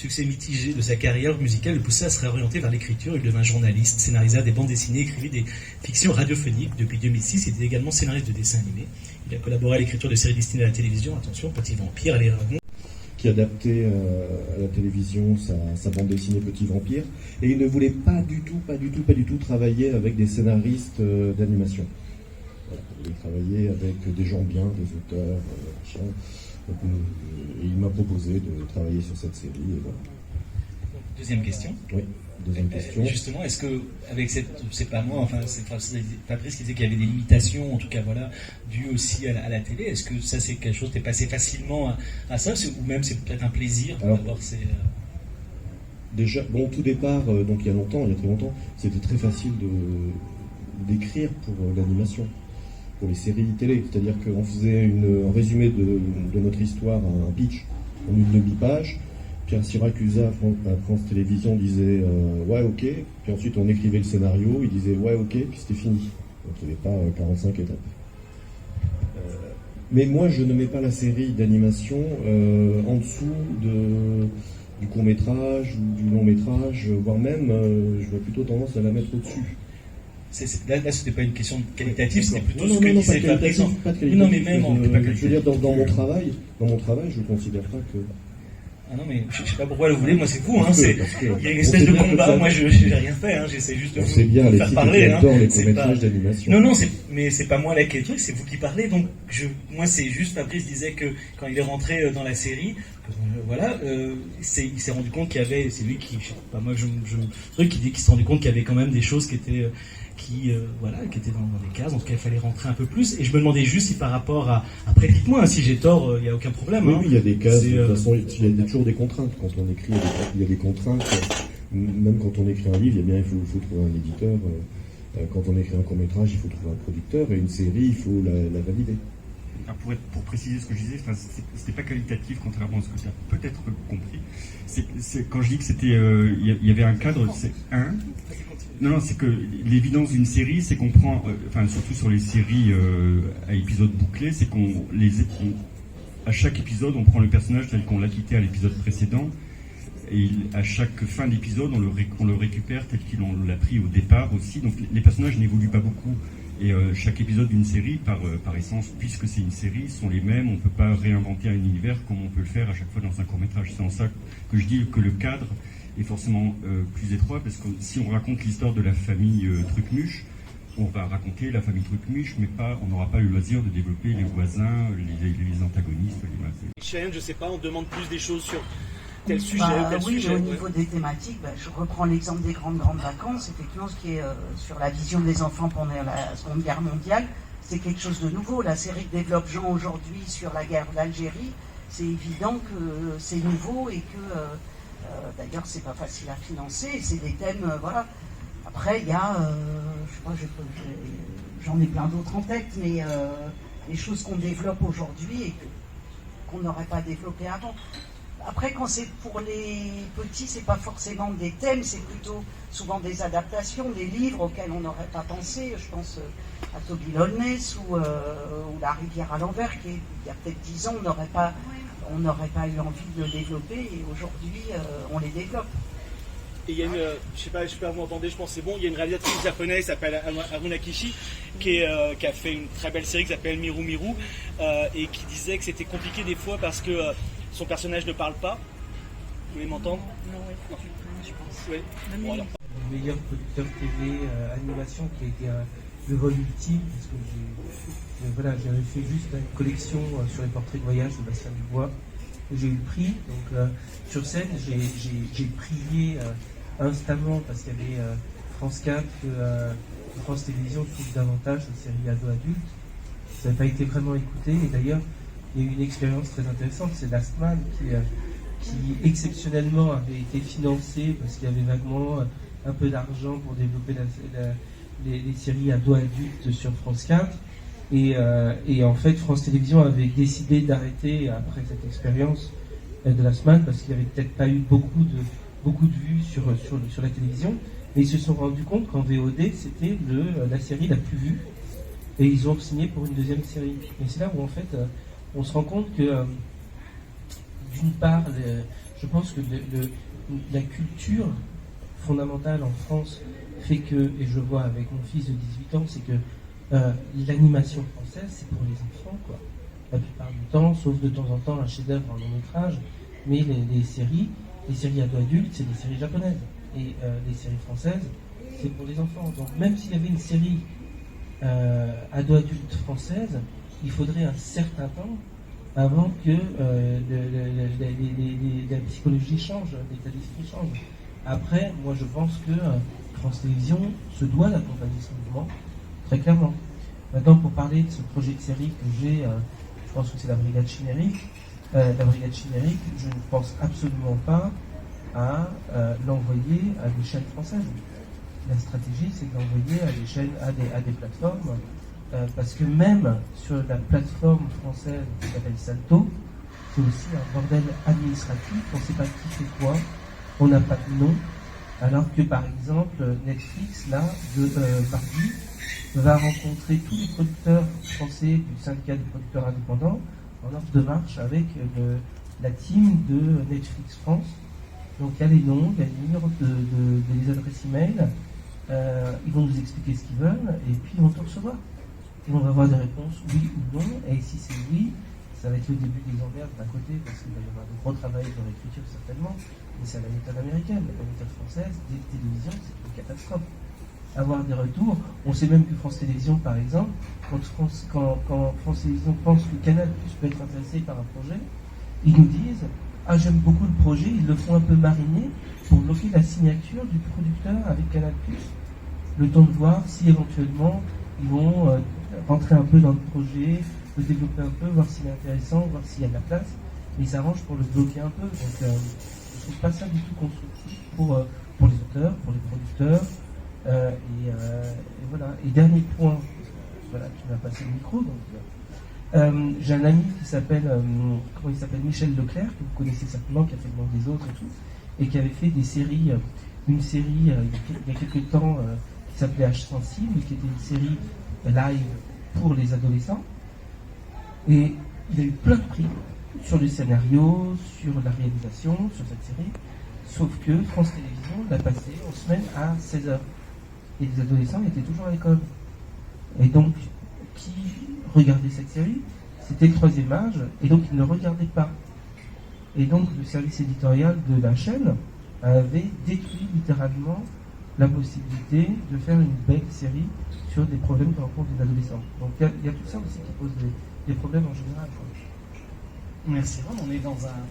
succès mitigé de sa carrière musicale le poussa à se réorienter vers l'écriture. Il devint journaliste, scénarisa des bandes dessinées, écrivit des fictions radiophoniques. Depuis 2006, il est également scénariste de dessins animés. Il a collaboré à l'écriture de séries destinées à la télévision, attention, Petit Vampire, Les Dragons, qui adaptait à la télévision sa bande dessinée Petit Vampire, et il ne voulait pas du tout travailler avec des scénaristes d'animation. Voilà, il travaillait avec des gens bien, des auteurs, machin. Donc, et il m'a proposé de travailler sur cette série, et voilà. Deuxième question. Oui, deuxième question. Justement, est-ce que, avec cette, c'est pas moi, enfin, c'est Fabrice qui disait qu'il y avait des limitations, en tout cas, voilà, dues aussi à la télé, est-ce que ça, c'est quelque chose, t'es passé facilement à ça, ou même c'est peut-être un plaisir d'avoir ces... Déjà, bon, au tout départ, donc il y a très longtemps, c'était très facile d'écrire pour l'animation, pour les séries télé. C'est-à-dire qu'on faisait un résumé de notre histoire, un pitch, en une demi-page. Pierre Siracusa à France Télévisions disait ouais, ok. Puis ensuite on écrivait le scénario, il disait ouais, ok, puis c'était fini. Donc il n'y avait pas 45 étapes. Mais moi je ne mets pas la série d'animation en dessous du court-métrage ou du long-métrage, voire même je vois plutôt tendance à la mettre au-dessus. Là, c'était pas une question qualitative, c'était plutôt non, ce que non, disait Fabrice. Non, mais même je veux dire, dans mon travail, je ne considère pas que... Ah non, mais je sais pas pourquoi vous voulez, moi c'est vous, hein, il y a une espèce de combat, moi je n'ai rien fait, hein, j'essaie juste de vous faire parler. J'adore les courts-métrages d'animation. Non, mais c'est pas moi là qui ai le truc, c'est vous qui parlez, donc moi c'est juste, Fabrice disait que quand il est rentré dans la série, voilà, il s'est rendu compte qu'il y avait, c'est lui qui, je sais pas, moi qui s'est rendu compte qu'il y avait quand même des choses qui étaient... qui étaient dans des cases, en tout cas il fallait rentrer un peu plus, et je me demandais juste si par rapport à... Après dites-moi, hein, si j'ai tort, il n'y a aucun problème. Oui, il y a des cases, de toute façon il y a toujours des contraintes, quand on écrit, il y a des contraintes, même quand on écrit un livre, il faut trouver un éditeur, quand on écrit un court-métrage, il faut trouver un producteur, et une série, il faut la valider. Alors pour préciser ce que je disais, c'était pas qualitatif, contrairement à ce que tu as peut-être compris. Quand je dis que c'était, il y avait un cadre, c'est que l'évidence d'une série, c'est qu'on prend, surtout sur les séries à épisodes bouclés, c'est à chaque épisode, on prend le personnage tel qu'on l'a quitté à l'épisode précédent, et à chaque fin d'épisode, on le récupère tel qu'on l'a pris au départ aussi. Donc les personnages n'évoluent pas beaucoup. Et chaque épisode d'une série, par essence, puisque c'est une série, sont les mêmes. On ne peut pas réinventer un univers comme on peut le faire à chaque fois dans un court-métrage. C'est en ça que je dis que le cadre est forcément plus étroit, parce que si on raconte l'histoire de la famille Trucmuche, on va raconter la famille Trucmuche, mais on n'aura pas le loisir de développer les voisins, les antagonistes. Je sais pas, on demande plus des choses sur tel sujet ou tel oui, sujet. Au niveau des thématiques, je reprends l'exemple des grandes vacances. Effectivement, ce qui est sur la vision des enfants pendant la Seconde Guerre mondiale, c'est quelque chose de nouveau. La série que développe Jean aujourd'hui sur la guerre d'Algérie, c'est évident que c'est nouveau et que d'ailleurs c'est pas facile à financer. C'est des thèmes, voilà. Après, il y a, j'en ai plein d'autres en tête, mais les choses qu'on développe aujourd'hui et qu'on n'aurait pas développées avant. Après, quand c'est pour les petits, c'est pas forcément des thèmes, c'est plutôt souvent des adaptations, des livres auxquels on n'aurait pas pensé. Je pense à Toby Lowness ou La rivière à l'envers, qui il y a peut-être 10 ans, on n'aurait pas eu envie de le développer, et aujourd'hui, on les développe. Et il y a une, je sais pas vous m'entendez, je pense que c'est bon, il y a une réalisatrice japonaise qui s'appelle Haruna Kishi, qui a fait une très belle série qui s'appelle Miru Miru, et qui disait que c'était compliqué des fois parce que son personnage ne parle pas. Vous voulez m'entendre? Non, je pense. Oui. Bon, alors. Le meilleur producteur TV animation qui a été le vol ultime, parce que j'avais fait juste une collection sur les portraits de voyage de Bastien Dubois. J'ai eu le prix, donc sur scène j'ai prié instamment, parce qu'il y avait France 4 que France Télévisions trouve davantage de séries ado-adultes. Ça n'a pas été vraiment écouté, et d'ailleurs il y a eu une expérience très intéressante, c'est Last Man qui exceptionnellement avait été financé parce qu'il y avait vaguement un peu d'argent pour développer les séries ado-adultes sur France 4. Et en fait, France Télévisions avait décidé d'arrêter après cette expérience de Last Man parce qu'il n'y avait peut-être pas eu beaucoup de vues sur la télévision. Mais ils se sont rendus compte qu'en VOD, c'était la série la plus vue. Et ils ont signé pour une deuxième série. Et c'est là où en fait, on se rend compte que d'une part, Je pense que la culture fondamentale en France fait que, et je le vois avec mon fils de 18 ans, c'est que l'animation française, c'est pour les enfants, quoi. La plupart du temps, sauf de temps en temps un chef-d'œuvre en long métrage, mais les séries ado-adultes, c'est des séries japonaises. Et les séries françaises, c'est pour les enfants. Donc même s'il y avait une série ado-adulte française, il faudrait un certain temps avant que la psychologie change, l'état d'esprit change. Après, moi je pense que France Télévisions se doit d'accompagner ce mouvement, très clairement. Maintenant, pour parler de ce projet de série que j'ai, je pense que c'est la Brigade Chimérique. La Brigade Chimérique, je ne pense absolument pas à l'envoyer à des chaînes françaises. La stratégie, c'est de l'envoyer à des chaînes, à des plateformes, parce que même sur la plateforme française qui s'appelle Salto, c'est aussi un bordel administratif, on ne sait pas qui fait quoi, on n'a pas de nom, alors que par exemple Netflix, là, mardi, va rencontrer tous les producteurs français du syndicat des producteurs indépendants en ordre de marche avec la team de Netflix France. Donc il y a les noms, il y a les numéros des adresses e-mail, ils vont nous expliquer ce qu'ils veulent et puis ils vont tout recevoir. Et on va avoir des réponses oui ou non, et si c'est oui, ça va être le début des emmerdes d'un côté parce qu'il va y avoir de gros travail de réécriture certainement, mais c'est à la méthode américaine, la méthode française, des télévisions, c'est une catastrophe. Avoir des retours, on sait même que France Télévisions par exemple, quand France Télévisions pense que Canal+ peut être intéressé par un projet, ils nous disent ah j'aime beaucoup le projet, ils le font un peu mariner pour bloquer la signature du producteur avec Canal+, le temps de voir si éventuellement ils vont rentrer un peu dans le projet, le développer un peu, voir s'il est intéressant, voir s'il y a de la place, mais ils s'arrangent pour le bloquer un peu. Donc je ne trouve pas ça du tout constructif pour les auteurs, pour les producteurs. Et voilà. Et dernier point, voilà, qui m'a passé le micro. Donc, j'ai un ami qui s'appelle Michel Leclerc, que vous connaissez certainement, qui a fait le monde des autres et tout, et qui avait fait une série il y a quelques temps qui s'appelait H Sensible, qui était une série live pour les adolescents. Et il a eu plein de prix sur le scénario, sur la réalisation, sur cette série, sauf que France Télévisions l'a passé en semaine à 16h. Et les adolescents étaient toujours à l'école. Et donc, qui regardait cette série? C'était le troisième âge, et donc ils ne regardaient pas. Et donc le service éditorial de la chaîne avait détruit littéralement la possibilité de faire une belle série sur des problèmes que rencontrent les adolescents. Donc il y a tout ça aussi qui pose des problèmes en général, quoi. Merci, on est dans un...